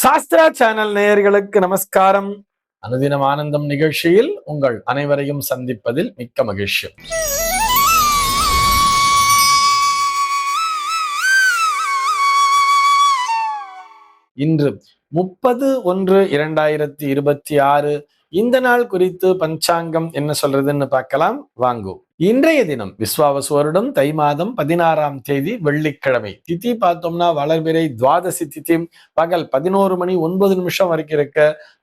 Sastra channel நேயர்களுக்கு நமஸ்காரம். அனுதினம் ஆனந்தம் நிகழ்ச்சியில் உங்கள் அனைவரையும் சந்திப்பதில் மிக்க மகிழ்ச்சி. இன்று 30/1/2026 இந்த நாள் குறித்து பஞ்சாங்கம் என்ன சொல்றதுன்னு பார்க்கலாம் வாங்கோ. இன்றைய தினம் விஸ்வாவசு வருடம் தை மாதம் 16ஆம் தேதி வெள்ளிக்கிழமை. திதி பார்த்தோம்னா வளர்பிறை துவாதசி திதி பகல் 11:09 வரைக்கும் இருக்க.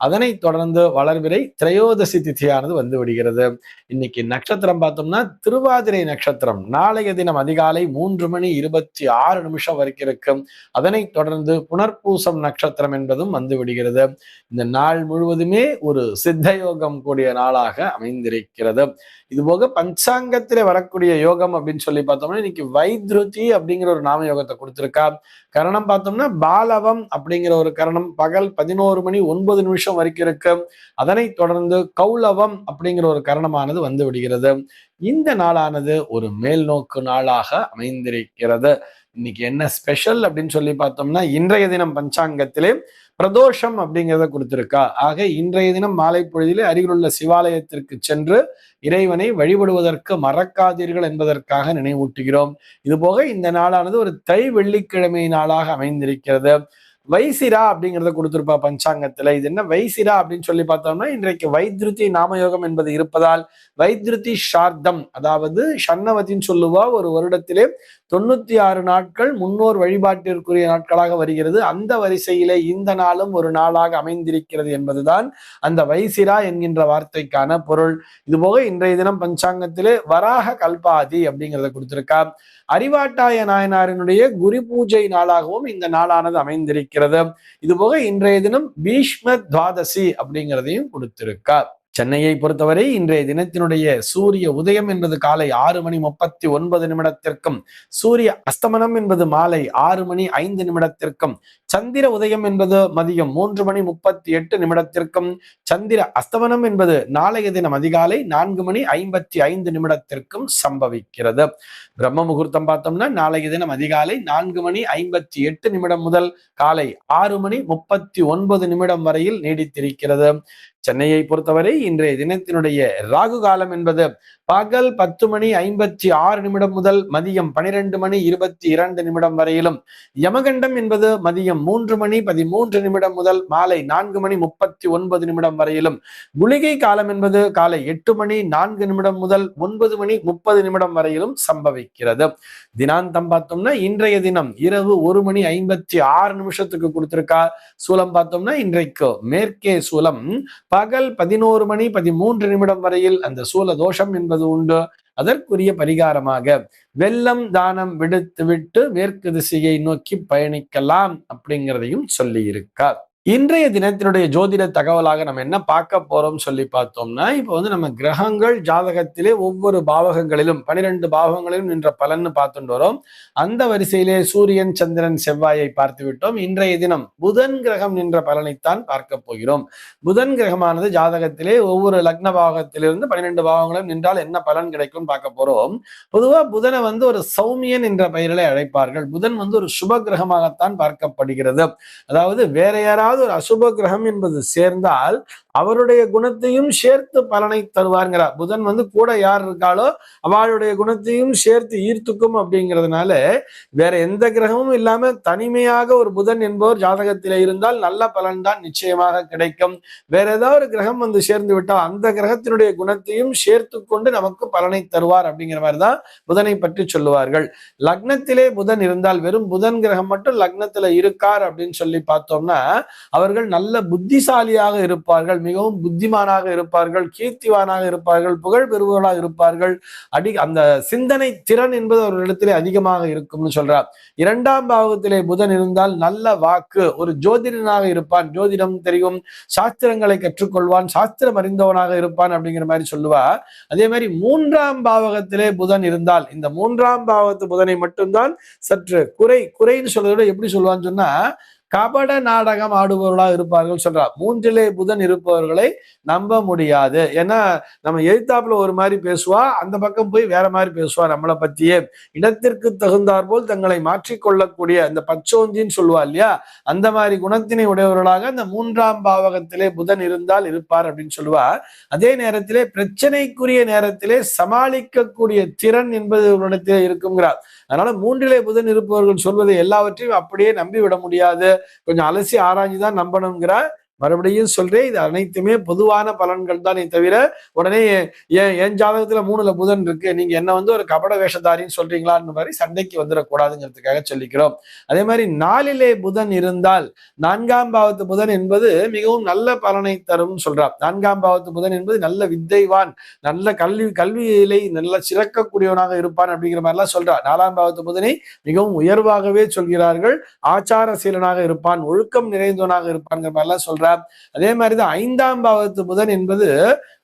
அதனைத் தொடர்ந்து வளர்பிறை திரையோதசி திதியானது வந்து விடுகிறது. இன்னைக்கு நட்சத்திரம் பார்த்தோம்னா திருவாதிரை நட்சத்திரம். நாளைய தினம் அதிகாலை 3:26 வரைக்கும் இருக்கும். அதனைத் தொடர்ந்து புனர்பூசம் நட்சத்திரம் என்பதும் வந்து விடுகிறது. இந்த நாள் முழுவதுமே ஒரு சித்த யோகம் கூடிய நாளாக அமைந்திருக்கிறது. இதுபோக பஞ்சாங்கத்திலே வரக்கூடிய யோகம் அப்படின்னு சொல்லி பார்த்தோம்னா இன்னைக்கு வைத்ருதி அப்படிங்கிற ஒரு நாம யோகத்தை கொடுத்திருக்கா. கரணம் பார்த்தோம்னா பாலவம் அப்படிங்கிற ஒரு கரணம் பகல் 11:09 வரைக்கும் இருக்கு. அதனைத் தொடர்ந்து கௌலவம் அப்படிங்கிற ஒரு கரணமானது வந்து விடுகிறது. இந்த நாளானது ஒரு மேல் நோக்கு நாளாக அமைந்திருக்கிறது. இன்னைக்கு என்ன ஸ்பெஷல் அப்படின்னு சொல்லி பார்த்தோம்னா இன்றைய தினம் பஞ்சாங்கத்திலே பிரதோஷம் அப்படிங்கிறத கொடுத்திருக்கா. ஆக இன்றைய தினம் மாலை பொழுதிலே அருகிலுள்ள சிவாலயத்திற்கு சென்று இறைவனை வழிபடுவதற்கு மறக்காதீர்கள் என்பதற்காக நினைவூட்டுகிறோம். இதுபோக இந்த நாளானது ஒரு தை வெள்ளிக்கிழமை நாளாக அமைந்திருக்கிறது. வைசிரா அப்படிங்கிறத கொடுத்திருப்பா பஞ்சாங்கத்துல. இது என்ன வைசிரா அப்படின்னு சொல்லி பார்த்தோம்னா இன்றைக்கு வைத்ருதி நாமயோகம் என்பது இருப்பதால் வைத்ருதி ஷார்த்தம், அதாவது ஷண்ணவத்தின்னு சொல்லுவா. ஒரு வருடத்திலே 96 நாட்கள் முன்னோர் வழிபாட்டிற்குரிய நாட்களாக வருகிறது. அந்த வரிசையிலே இந்த நாளும் ஒரு நாளாக அமைந்திருக்கிறது என்பதுதான் அந்த வைசிரா என்கின்ற வார்த்தைக்கான பொருள். இதுபோக இன்றைய தினம் பஞ்சாங்கத்திலே வராக கல்பாதி அப்படிங்கிறத கொடுத்திருக்கா. அறிவாட்டாய நாயனாரினுடைய குரு பூஜை நாளாகவும் இந்த நாளானது அமைந்திருக்கிறது. இதுபோக இன்றைய தினம் பீஷ்ம துவாதசி அப்படிங்கிறதையும் கொடுத்திருக்கா. சென்னையை பொறுத்தவரை இன்றைய தினத்தினுடைய சூரிய உதயம் என்பது காலை 6:39 சூரிய அஸ்தமனம் என்பது மாலை 6:05 சந்திர உதயம் என்பது மதியம் 3:38 சந்திர அஸ்தமனம் என்பது நாளைய தினம் அதிகாலை 4:55 சம்பவிக்கிறது. பிரம்ம முகூர்த்தம் பார்த்தோம்னா நாளைய தினம் அதிகாலை 4:58 முதல் காலை 6:39 வரையில் நீடித்திருக்கிறது. சென்னையை பொறுத்தவரை இன்றைய தினத்தினுடைய ராகு காலம் என்பது பகல் 10:56 முதல் மதியம் 12:22 வரையிலும், யமகண்டம் என்பது மதியம் 3:13 முதல் மாலை 4:39 வரையிலும், குளிகை காலம் என்பது காலை 8:04 முதல் 9:30 வரையிலும் சம்பவிக்கிறது. தினாந்தம் பார்த்தோம்னா இன்றைய தினம் இரவு 1:56 கொடுத்திருக்கா. சூலம் பார்த்தோம்னா இன்றைக்கு மேற்கே சூலம் பகல் 11:13 வரையில் அந்த சூல தோஷம் என்பது உண்டு. அதற்குரிய பரிகாரமாக வெள்ளம் தானம் விடுத்துவிட்டு மேற்கு திசையை நோக்கி பயணிக்கலாம் அப்படிங்கிறதையும் சொல்லி இருக்கார். இன்றைய தினத்தினுடைய ஜோதிட தகவலாக நம்ம என்ன பார்க்க போறோம் சொல்லி பார்த்தோம்னா, இப்போ நம்ம கிரகங்கள் ஜாதகத்திலே ஒவ்வொரு பாவகங்களிலும் 12 பாவகங்களிலும் நின்ற பலன்னு பார்த்துட்டு வரோம். அந்த வரிசையிலே சூரியன் சந்திரன் செவ்வாயை பார்த்து விட்டோம். இன்றைய தினம் புதன் கிரகம் நின்ற பலனைத்தான் பார்க்க போகிறோம். புதன் கிரகமானது ஜாதகத்திலே ஒவ்வொரு லக்ன பாவகத்திலிருந்து 12 பாவங்களும் நின்றால் என்ன பலன் கிடைக்கும் பார்க்க போறோம். பொதுவா புதனை ஒரு சௌமியன் என்ற பெயரிலே அழைப்பார்கள். புதன் ஒரு சுப கிரகமாகத்தான் பார்க்கப்படுகிறது. அதாவது வேற யாராவது ஒரு அசுப கிரகம் என்பது சேர்ந்தால் அவருடைய குணத்தையும் சேர்த்து பலனை தருவார்ங்கிறார். புதன் கூட யார் இருக்காளோ அவளுடைய குணத்தையும் சேர்த்து ஈர்த்துக்கும். அப்படிங்கிறதுனால வேற எந்த கிரகமும் இல்லாம தனிமையாக ஒரு புதன் என்பவர் ஜாதகத்திலே இருந்தால் நல்ல பலன் தான் நிச்சயமாக கிடைக்கும். வேற ஏதாவது ஒரு கிரகம் சேர்ந்து விட்டால் அந்த கிரகத்தினுடைய குணத்தையும் சேர்த்து கொண்டு நமக்கு பலனை தருவார் அப்படிங்கிற மாதிரிதான் புதனை பற்றி சொல்லுவார்கள். லக்னத்திலே புதன் இருந்தால், வெறும் புதன் கிரகம் மட்டும் லக்னத்துல இருக்கார் அப்படின்னு சொல்லி பார்த்தோம்னா அவர்கள் நல்ல புத்திசாலியாக இருப்பார்கள், மிகவும் புத்திமானாக இருப்பார்கள், கீர்த்திவானாக இருப்பார்கள், புகழ் பெறுபவர்களாக இருப்பார்கள். அந்த சிந்தனை திறன் என்பது அவர்களிடத்திலே அதிகமாக இருக்கும்னு சொல்றார். 2ஆம் பாவத்திலே புதன் இருந்தால் நல்ல வாக்கு, ஒரு ஜோதிடனாக இருப்பான், ஜோதிடம் தெரியும், சாஸ்திரங்களை கற்றுக்கொள்வான், சாஸ்திரம் அறிந்தவனாக இருப்பான் அப்படிங்கிற மாதிரி சொல்லுவார். அதே மாதிரி 3ஆம் பாவகத்திலே புதன் இருந்தால், இந்த 3ஆம் பாவத்து புதனை மட்டும்தான் சற்று குறைன்னு சொல்றத எப்படி சொல்லுவான்னு சொன்னா, கபட நாடகம் ஆடுபவர்களாக இருப்பார்கள் சொல்றார். 3லே புதன் இருப்பவர்களை நம்ப முடியாது. ஏன்னா நம்ம எதிர்த்தாப்புல ஒரு மாதிரி பேசுவா, அந்த பக்கம் போய் வேற மாதிரி பேசுவா நம்மளை பத்தியே. இடத்திற்கு தகுந்தாற் போல் தங்களை மாற்றிக்கொள்ளக்கூடிய அந்த பச்சோந்தின்னு சொல்லுவா இல்லையா, அந்த மாதிரி குணத்தினை உடையவர்களாக அந்த 3ஆம் பாவகத்திலே புதன் இருந்தால் இருப்பார் அப்படின்னு சொல்லுவா. அதே நேரத்திலே பிரச்சனைக்குரிய நேரத்திலே சமாளிக்கக்கூடிய திறன் என்பது உன்னிடத்திலே இருக்குங்கிறார். அதனால 3லே புதன் இருப்பவர்கள் சொல்வதை எல்லாவற்றையும் அப்படியே நம்பிவிட முடியாது, கொஞ்சம் அலசி ஆராய்ஞ்சுதான் நம்பணுங்கிறார். மறுபடியும் சொல்றேன், இது அனைத்துமே பொதுவான பலன்கள் தானே தவிர உடனே என் ஜாதகத்துல 3ல புதன் இருக்கு, நீங்க என்ன ஒரு கபட வேஷதாரின்னு சொல்றீங்களான்னு மாதிரி சண்டைக்கு வந்துடக்கூடாதுங்கிறதுக்காக சொல்லிக்கிறோம். அதே மாதிரி 4லே புதன் இருந்தால் 4ஆம் பாவத்து புதன் என்பது மிகவும் நல்ல பலனை தரும் சொல்றார். 4ஆம் பாவத்து புதன் என்பது நல்ல வித்தைவான், நல்ல கல்வியிலே நல்ல சிறக்கக்கூடியவனாக இருப்பான் அப்படிங்கிற மாதிரிலாம் சொல்றார். 4ஆம் பாவத்து புதனை மிகவும் உயர்வாகவே சொல்கிறார்கள். ஆச்சார சீலனாக இருப்பான், ஒழுக்கம் நிறைந்தவனாக இருப்பான்ங்கிற மாதிரிலாம் சொல்றார். அதே மாதிரிதான் 5ஆம் பாவத்து புதன் என்பது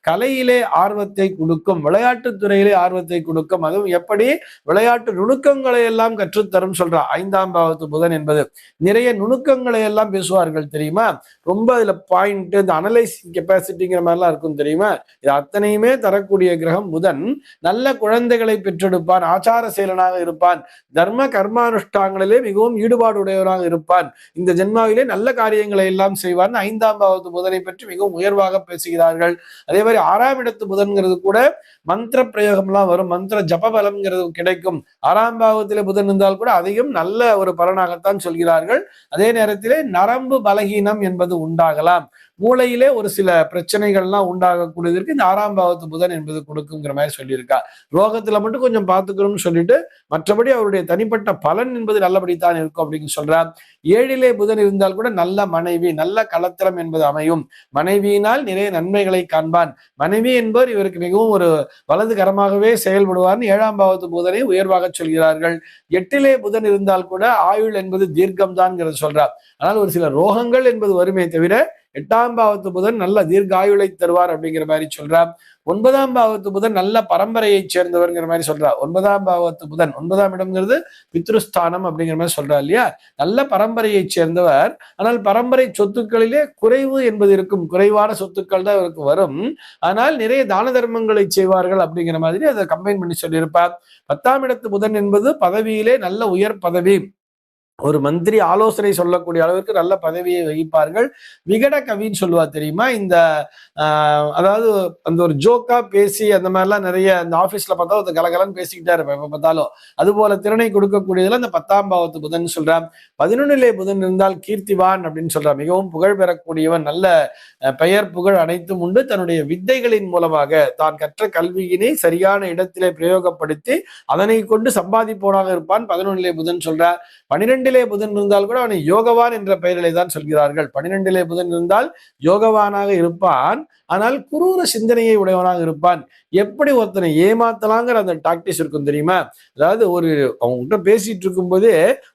கலையிலே ஆர்வத்தை கொடுக்கும், விளையாட்டுத் துறையிலே ஆர்வத்தை கொடுக்கும். அதுவும் எப்படி விளையாட்டு நுணுக்கங்களை எல்லாம் கற்றுத்தரும் சொல்றா. 5ஆம் பாவத்து புதன் என்பது நிறைய நுணுக்கங்களை எல்லாம் பேசுவார்கள் தெரியுமா. ரொம்ப இதுல பாயிண்ட், இந்த அனலைசிங் கெப்பாசிட்டிங்கிற மாதிரிலாம் இருக்கும் தெரியுமா. இது அத்தனையுமே தரக்கூடிய கிரகம் புதன். நல்ல குழந்தைகளை பெற்றெடுப்பான், ஆச்சார செயலனாக இருப்பான், தர்ம கர்மானுஷ்டாங்களிலே மிகவும் ஈடுபாடு உடையவராக இருப்பான், இந்த ஜென்மாவிலே நல்ல காரியங்களை எல்லாம் செய்வான். 5ஆம் பாவத்து புதனை பற்றி மிகவும் உயர்வாக பேசுகிறார்கள். அதே மாதிரி 6ஆம் இடத்து புதன்கிறது கூட மந்திர பிரயோகம் எல்லாம் வரும், மந்திர ஜப பலம்ங்கிறது கிடைக்கும். 6ஆம் பாவத்திலே புதன் இருந்தால் கூட அதையும் நல்ல ஒரு பலனாகத்தான் சொல்கிறார்கள். அதே நேரத்திலே நரம்பு பலகீனம் என்பது உண்டாகலாம், மூளையிலே ஒரு சில பிரச்சனைகள்லாம் உண்டாகக்கூடியதற்கு இந்த 6ஆம் பாவத்து புதன் என்பது கொடுக்குங்கிற மாதிரி சொல்லியிருக்கா. ரோகத்துல மட்டும் கொஞ்சம் பார்த்துக்கணும்னு சொல்லிட்டு மற்றபடி அவருடைய தனிப்பட்ட பலன் என்பது நல்லபடித்தான் இருக்கும் அப்படின்னு சொல்றார். 7லே புதன் இருந்தால் கூட நல்ல மனைவி, நல்ல களத்திரம் என்பது அமையும், மனைவியினால் நிறைய நன்மைகளை காண்பான். மனைவி என்பவர் இவருக்கு மிகவும் ஒரு வலது கரமாகவே செயல்படுவார்னு 7ஆம் பாவத்து புதனை உயர்வாக சொல்கிறார்கள். 8லே புதன் இருந்தால் கூட ஆயுள் என்பது தீர்க்கம் தான் சொல்றார். ஆனால் ஒரு சில ரோகங்கள் என்பது வருமே தவிர 8ஆம் பாவத்து புதன் நல்ல தீர்க்க ஆயுளை தருவார் அப்படிங்கிற மாதிரி சொல்றார். 9ஆம் பாவத்து புதன் நல்ல பரம்பரையை சேர்ந்தவர்ங்கிற மாதிரி சொல்றார். 9ஆம் பாவத்து புதன், 9ஆம் இடம்ங்கிறது பித்ருஸ்தானம் அப்படிங்கிற மாதிரி சொல்றா இல்லையா, நல்ல பரம்பரையை சேர்ந்தவர். ஆனால் பரம்பரை சொத்துக்களிலே குறைவு என்பது இருக்கும், குறைவான சொத்துக்கள் தான் இவருக்கு வரும். ஆனால் நிறைய தான தர்மங்களை செய்வார்கள் அப்படிங்கிற மாதிரி அதை கம்பைன் பண்ணி சொல்லியிருப்பார். 10ஆம் இடத்து புதன் என்பது பதவியிலே நல்ல உயர் பதவி, ஒரு மந்திரி ஆலோசனை சொல்லக்கூடிய அளவிற்கு நல்ல பதவியை வகிப்பார்கள். விகட கவின்னு சொல்லுவா தெரியுமா, இந்த அதாவது அந்த ஒரு ஜோக்கா பேசி அந்த மாதிரிலாம் நிறைய அந்த ஆபீஸ்ல பார்த்தா ஒரு கலகலன்னு பேசிக்கிட்டே இருப்பேன் எப்ப பார்த்தாலும். அது போல திறனை கொடுக்கக்கூடியதுல அந்த 10ஆம் பாவத்து புதன் சொல்றான். 11லே புதன் இருந்தால் கீர்த்திவான் அப்படின்னு சொல்றான், மிகவும் புகழ் பெறக்கூடியவன், நல்ல பெயர் புகழ் அனைத்தும் உண்டு. தன்னுடைய வித்தைகளின் மூலமாக தான் கற்ற கல்வியினை சரியான இடத்திலே பிரயோகப்படுத்தி அதனை கொண்டு சம்பாதிப்போனாக இருப்பான். 11லே புதன் சொல்றார். 12லே புதன் இருந்தால் கூட அவனை யோகவான் என்ற பெயரிலே தான் சொல்கிறார்கள். 12லே புதன் இருந்தால் யோகவானாக இருப்பான், ஆனால் குரூர சிந்தனையை உடையவனாக இருப்பான். எப்படி ஒருத்தனை ஏமாத்தலாங்கிற அந்த டாக்டிஸ் இருக்கும் தெரியுமா. அதாவது ஒரு அவங்ககிட்ட பேசிட்டு இருக்கும் போதே,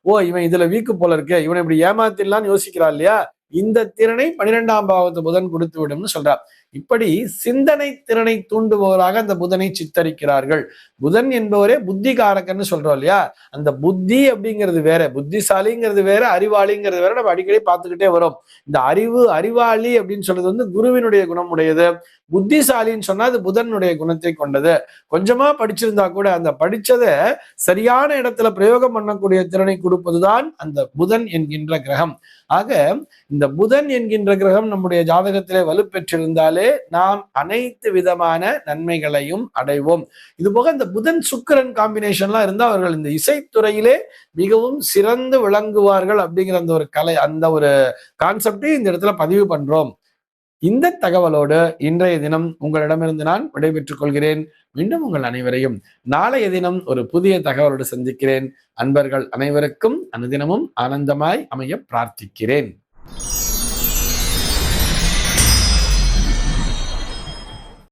ஓ இவன் இதுல வீக்கு போல இருக்கு, இவனை இப்படி ஏமாத்திடலான்னு யோசிக்கிறான் இல்லையா, இந்த திறனை 12ஆம் பாவத்து புதன் கொடுத்து விடும்னு சொல்றார். இப்படி சிந்தனை திறனை தூண்டுபவராக அந்த புதனை சித்தரிக்கிறார்கள். புதன் என்பவரே புத்திகாரகன்னு சொல்றோம் இல்லையா, அந்த புத்தி அப்படிங்கிறது வேற, புத்திசாலிங்கிறது வேற, அறிவாளிங்கிறது வேற, நம்ம அடிக்கடி பார்த்துக்கிட்டே வரோம். இந்த அறிவாளி அப்படின்னு சொல்றது குருவினுடைய குணம் உடையது, புத்திசாலின்னு சொன்னா அது புதனுடைய குணத்தை கொண்டது. கொஞ்சமா படிச்சிருந்தா கூட அந்த படிச்சதை சரியான இடத்துல பிரயோகம் பண்ணக்கூடிய திறனை கொடுப்பதுதான் அந்த புதன் என்கின்ற கிரகம். ஆக இந்த புதன் என்கின்ற கிரகம் நம்முடைய ஜாதகத்திலே வலுப்பெற்றிருந்தாலே நாம் அனைத்து விதமான நன்மைகளையும் அடைவோம். இது போக இந்த புதன் சுக்கிரன் காம்பினேஷன்லாம் இருந்தா அவர்கள் இந்த இசைத்துறையிலே மிகவும் சிறந்து விளங்குவார்கள் அப்படிங்கிற அந்த ஒரு கலை, அந்த ஒரு கான்செப்டை இந்த இடத்துல பதிவு பண்றோம். இந்த தகவலோடு இன்றைய தினம் உங்களிடமிருந்து நான் விடைபெற்றுக் கொள்கிறேன். மீண்டும் உங்கள் அனைவரையும் நாளைய தினம் ஒரு புதிய தகவலோடு சந்திக்கிறேன். அன்பர்கள் அனைவருக்கும் அனுதினமும் ஆனந்தமாய் அமைய பிரார்த்திக்கிறேன்.